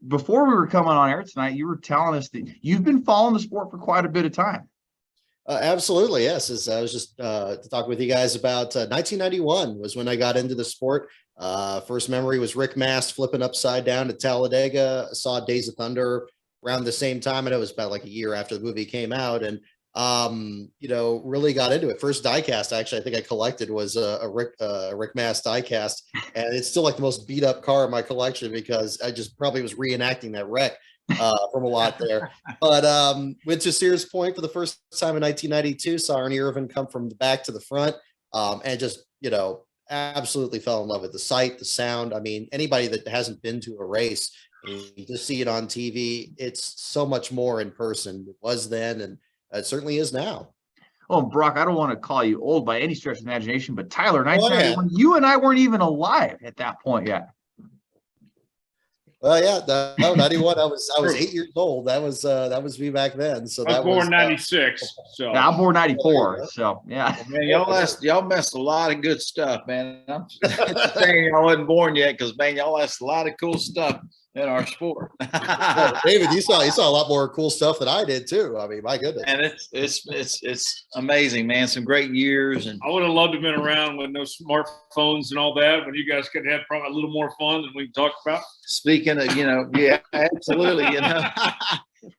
before we were coming on air tonight, you were telling us that you've been following the sport for quite a bit of time. Absolutely, yes. As I was just to talk with you guys about 1991 was when I got into the sport. First memory was Rick Mast flipping upside down to Talladega. I saw Days of Thunder around the same time, and it was about like a year after the movie came out, and really got into it. First diecast, actually, I think I collected was a Rick Mast diecast, and it's still like the most beat up car in my collection because I just probably was reenacting that wreck from a lot there. But went to Sears Point for the first time in 1992. Saw Ernie Irvan come from the back to the front, and just absolutely fell in love with the sight, the sound. I mean, anybody that hasn't been to a race, you just see it on TV. It's so much more in person. It was then, and it certainly is now. Oh, Brock, I don't want to call you old by any stretch of imagination, but Tyler, Oh, yeah. you and I weren't even alive at that point yet. Well, yeah, no, 91. I was 8 years old. That was me back then. So I was born 96. So yeah, I'm born 94. So yeah. Man, y'all missed a lot of good stuff, man. I'm saying y'all wasn't born yet because man, y'all missed a lot of cool stuff in our sport. David, you saw a lot more cool stuff than I did too. I mean, my goodness. And it's amazing, man. Some great years, and I would have loved to have been around with no smartphones and all that, when you guys could have probably a little more fun than we talked about. speaking of, yeah, absolutely,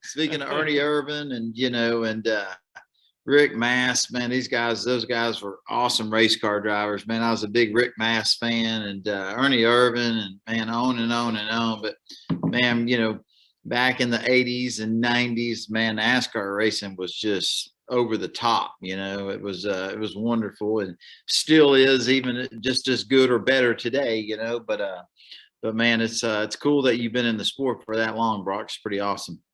speaking of Ernie Irvan and Rick Mast, man, those guys were awesome race car drivers, man. I was a big Rick Mast fan, and Ernie Irvan, and man, on and on and on. But man, back in the 80s and 90s, man, NASCAR racing was just over the top. It was wonderful, and still is, even just as good or better today. But man, it's cool that you've been in the sport for that long, Brock. It's pretty awesome.